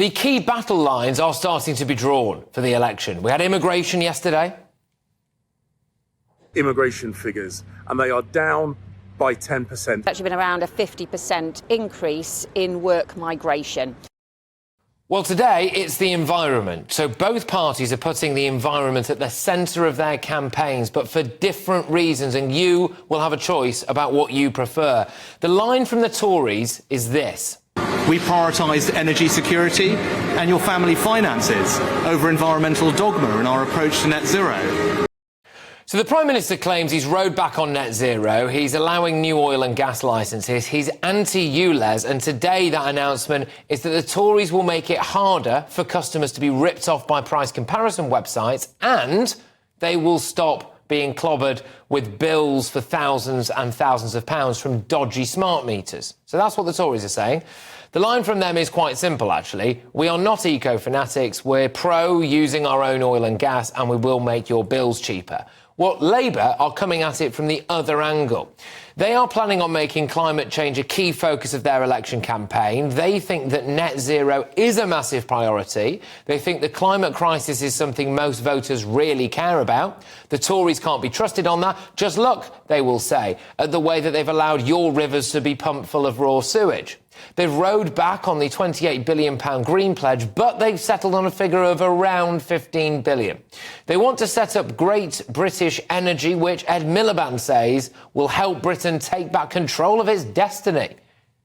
The key battle lines are starting to be drawn for the election. We had immigration yesterday. Immigration figures, and they are down by 10%. It's actually been around a 50% increase in work migration. Well, today it's the environment. So both parties are putting the environment at the centre of their campaigns, but for different reasons, and you will have a choice about what you prefer. The line from the Tories is this. We prioritised energy security and your family finances over environmental dogma in our approach to net zero. So the Prime Minister claims he's rowed back on net zero, he's allowing new oil and gas licences, he's anti-ULEZ, and today that announcement is that the Tories will make it harder for customers to be ripped off by price comparison websites, and they will stop being clobbered with bills for thousands and thousands of pounds from dodgy smart meters. So that's what the Tories are saying. The line from them is quite simple, actually. We are not eco-fanatics, we're pro using our own oil and gas, and we will make your bills cheaper. Well, Labour are coming at it from the other angle. They are planning on making climate change a key focus of their election campaign. They think that net zero is a massive priority. They think the climate crisis is something most voters really care about. The Tories can't be trusted on that. Just look, they will say, at the way that they've allowed your rivers to be pumped full of raw sewage. They've rowed back on the £28 billion Green Pledge, but they've settled on a figure of around £15 billion. They want to set up Great British Energy, which Ed Miliband says will help Britain take back control of its destiny.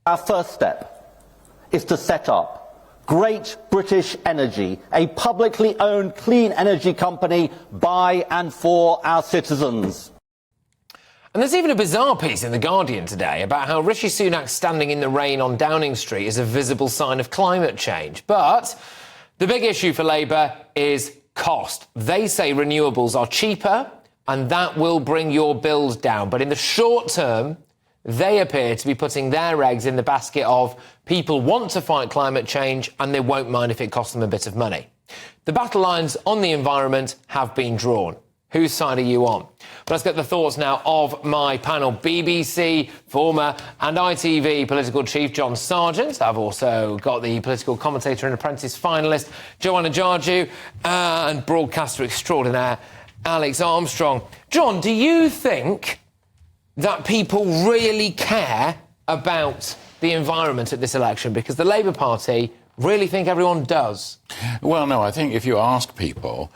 Our first step is to set up Great British Energy, a publicly owned clean energy company by and for our citizens. And there's even a bizarre piece in The Guardian today about how Rishi Sunak standing in the rain on Downing Street is a visible sign of climate change. But the big issue for Labour is cost. They say renewables are cheaper and that will bring your bills down. But in the short term, they appear to be putting their eggs in the basket of people want to fight climate change and they won't mind if it costs them a bit of money. The battle lines on the environment have been drawn. Whose side are you on? But let's get the thoughts now of my panel. BBC former and ITV political chief John Sargent. I've also got the political commentator and apprentice finalist Joanna Jarjue and broadcaster extraordinaire Alex Armstrong. John, do you think that people really care about the environment at this election? Because the Labour Party really think everyone does. Well, no, I think if you ask people,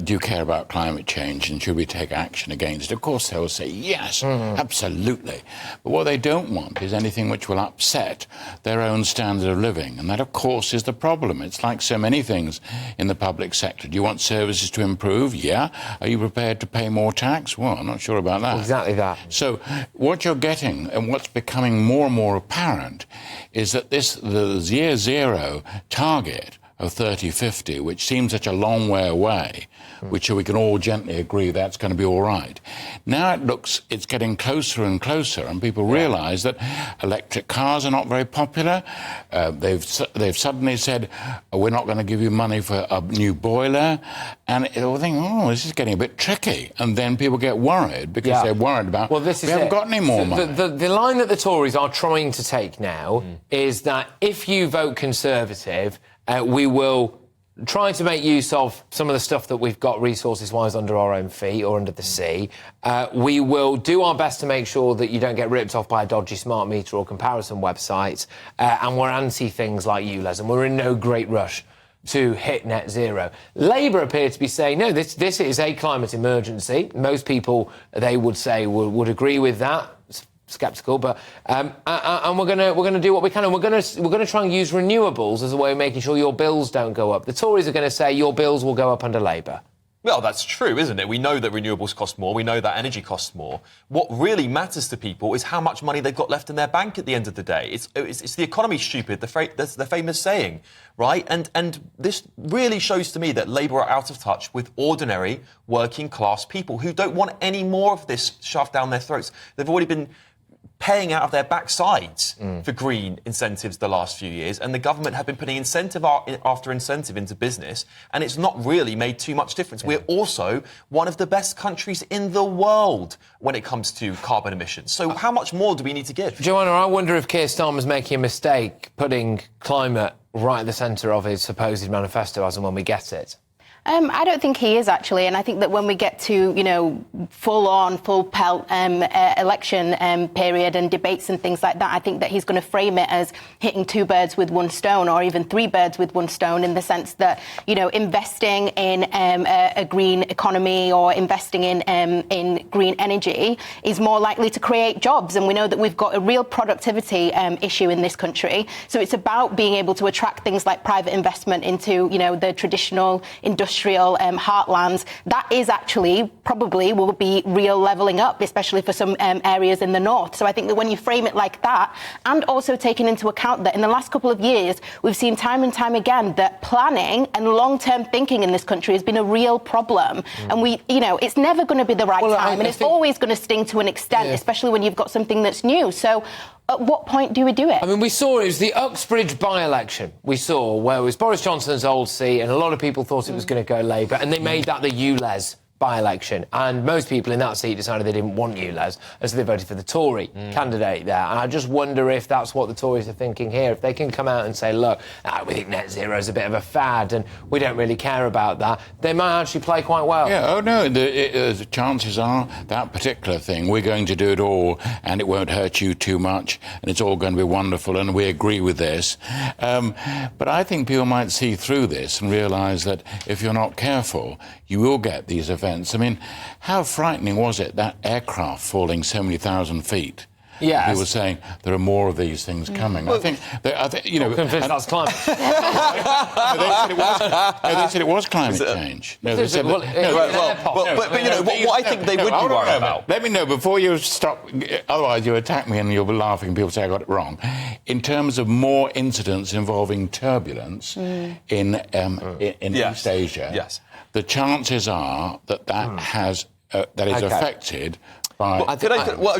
do you care about climate change and should we take action against it? Of course, they will say yes, absolutely. But what they don't want is anything which will upset their own standard of living. And that, of course, is the problem. It's like so many things in the public sector. Do you want services to improve? Yeah. Are you prepared to pay more tax? Well, I'm not sure about that. Exactly that. So what you're getting and what's becoming more and more apparent is that the year zero target of 3050, which seems such a long way away, which we can all gently agree that's going to be all right. Now it's getting closer and closer, and people realise that electric cars are not very popular. They've suddenly said, we're not going to give you money for a new boiler, and they'll think, oh, this is getting a bit tricky. And then people get worried because they're worried about, we haven't got any more money. The line that the Tories are trying to take now is that if you vote Conservative, we will try to make use of some of the stuff that we've got resources-wise under our own feet or under the sea. We will do our best to make sure that you don't get ripped off by a dodgy smart meter or comparison website. And we're anti things like ULEZ, and we're in no great rush to hit net zero. Labour appear to be saying, no, this is a climate emergency. Most people, they would say, would agree with that. Sceptical, but and we're going to do what we can, and we're going to try and use renewables as a way of making sure your bills don't go up. The Tories are going to say your bills will go up under Labour. Well, that's true, isn't it? We know that renewables cost more. We know that energy costs more. What really matters to people is how much money they've got left in their bank at the end of the day. It's the economy, stupid. That's the famous saying, right? And this really shows to me that Labour are out of touch with ordinary working class people who don't want any more of this shoved down their throats. They've already been paying out of their backsides for green incentives the last few years, and the government have been putting incentive after incentive into business, and it's not really made too much difference. We're also one of the best countries in the world when it comes to carbon emissions. So how much more do we need to give? Joanna, I wonder if Keir Starmer's making a mistake putting climate right at the centre of his supposed manifesto as and when we get it. I don't think he is, actually, and I think that when we get to, full pelt election period and debates and things like that, I think that he's going to frame it as hitting two birds with one stone, or even three birds with one stone, in the sense that, investing in a green economy or investing in green energy is more likely to create jobs. And we know that we've got a real productivity issue in this country. So it's about being able to attract things like private investment into, the traditional industrial heartlands. That is actually probably will be real levelling up, especially for some areas in the north. So I think that when you frame it like that, and also taking into account that in the last couple of years, we've seen time and time again that planning and long-term thinking in this country has been a real problem. And it's never going to be the right time, and it's always going to sting to an extent, especially when you've got something that's new. So at what point do we do it? I mean, we saw it was the Uxbridge by-election we saw, where it was Boris Johnson's old seat, and a lot of people thought it was going to go Labour, and they made that the ULEZ by-election, and most people in that seat decided they didn't want ULEZ, and so they voted for the Tory candidate there. And I just wonder if that's what the Tories are thinking here. If they can come out and say, look, we think net zero is a bit of a fad and we don't really care about that, they might actually play quite well. Yeah, the chances are that particular thing, we're going to do it all and it won't hurt you too much and it's all going to be wonderful and we agree with this. But I think people might see through this and realise that if you're not careful, you will get these events. I mean, how frightening was it, that aircraft falling so many thousand feet? Yes. People were saying there are more of these things coming. Well, I think convinced that's climate. They said it was climate change. No, they said what I think they would be worried about. Let me know before you stop. Otherwise, you attack me and you'll be laughing. People say I got it wrong. In terms of more incidents involving turbulence in East Asia, the chances are that is affected. I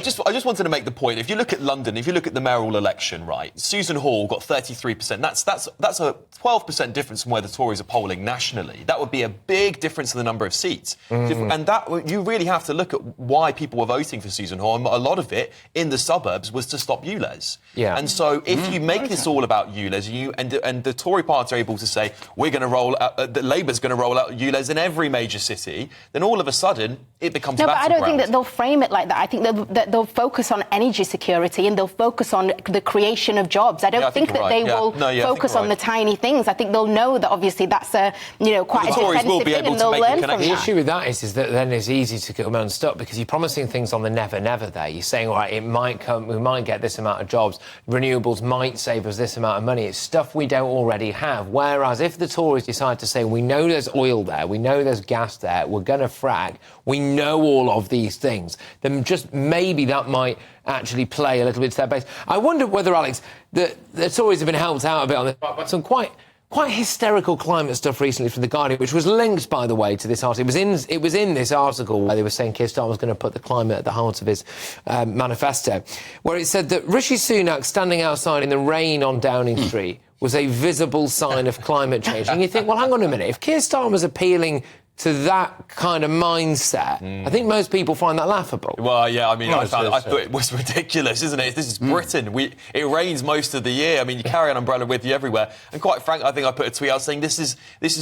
just wanted to make the point. If you look at London, if you look at the mayoral election, right, Susan Hall got 33%. That's a 12% difference from where the Tories are polling nationally. That would be a big difference in the number of seats. And that you really have to look at why people were voting for Susan Hall. And a lot of it in the suburbs was to stop ULEZ. Yeah. And so if you make this all about ULEZ, and the Tory party are able to say we're going to roll out, that Labour's going to roll out ULEZ in every major city, then all of a sudden it becomes battleground. But I don't think that they'll frame it like that. I think that they'll focus on energy security and they'll focus on the creation of jobs. I don't think that they will focus on the tiny things. I think they'll know that obviously that's a quite a defensive thing, and they'll learn from that. The issue with that is that then it's easy to come unstuck because you're promising things on the never there. You're saying, all right, it might come, we might get this amount of jobs, renewables might save us this amount of money. It's stuff we don't already have. Whereas if the Tories decide to say, we know there's oil there, we know there's gas there, we're going to frack, we know all of these things, then just maybe that might actually play a little bit to their base. I wonder whether, Alex, the Tories have been helped out a bit on this, but some quite hysterical climate stuff recently from The Guardian, which was linked, by the way, to this article. It was in this article where they were saying Keir Starmer was going to put the climate at the heart of his manifesto, where it said that Rishi Sunak standing outside in the rain on Downing Street was a visible sign of climate change. And you think, well, hang on a minute, if Keir Starmer's appealing to that kind of mindset, I think most people find that laughable. Well, yeah, I mean, I thought it was ridiculous, isn't it? This is Britain. It rains most of the year. I mean, you carry an umbrella with you everywhere. And quite frankly, I think I put a tweet out saying this is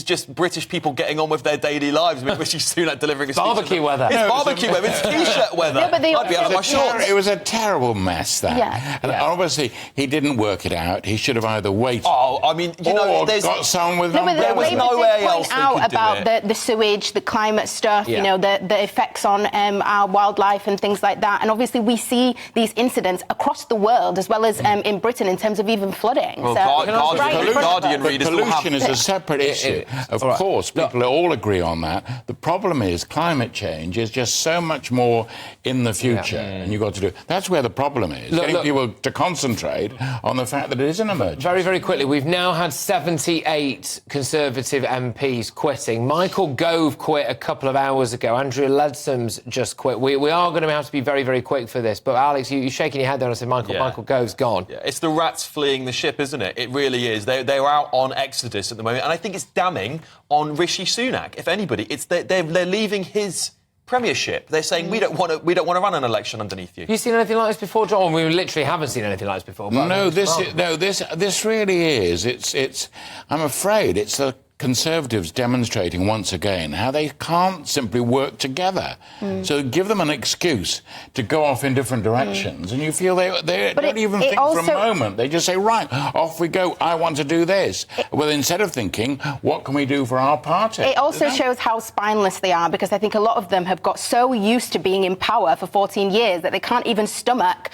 just British people getting on with their daily lives. I mean, Rishi Sunak delivering a speech. Barbecue weather. It's barbecue weather. It's T-shirt weather. No, but I'd be out of my shorts. It was a terrible mess, that. Yeah. And obviously, he didn't work it out. He should have either waited. Oh, I mean, there's got someone with an there was no way else they could do about the sewage, the climate stuff, the effects on our wildlife and things like that. And obviously we see these incidents across the world as well as in Britain in terms of even flooding. Well, Guardian readers pollution is a separate issue. Of course, people all agree on that. The problem is climate change is just so much more in the future, and you've got to do. That's where the problem is. Getting people to concentrate on the fact that it is an emergency. Very, very quickly, we've now had 78 Conservative MPs quitting. Michael Gove Gove quit a couple of hours ago. Andrew Leadsome's just quit. We are going to have to be very, very quick for this. But, Alex, you're shaking your head there and I said, Michael Gove's gone. Yeah, it's the rats fleeing the ship, isn't it? It really is. They're out on exodus at the moment. And I think it's damning on Rishi Sunak. If anybody, it's they're leaving his premiership. They're saying we don't want to run an election underneath you. Have you seen anything like this before, John? We literally haven't seen anything like this before. This really is. It's. I'm afraid it's the Conservatives demonstrating once again how they can't simply work together. So give them an excuse to go off in different directions, and you feel they don't even think for a moment. They just say, right, off we go. I want to do this. Well, instead of thinking, what can we do for our party? It also shows how spineless they are, because I think a lot of them have got so used to being in power for 14 years that they can't even stomach,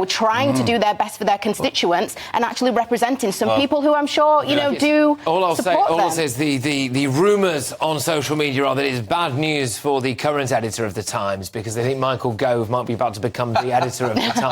trying to do their best for their constituents and actually representing some people who I'm sure, do support them. The rumours on social media are that it's bad news for the current editor of The Times, because they think Michael Gove might be about to become the editor of The Times.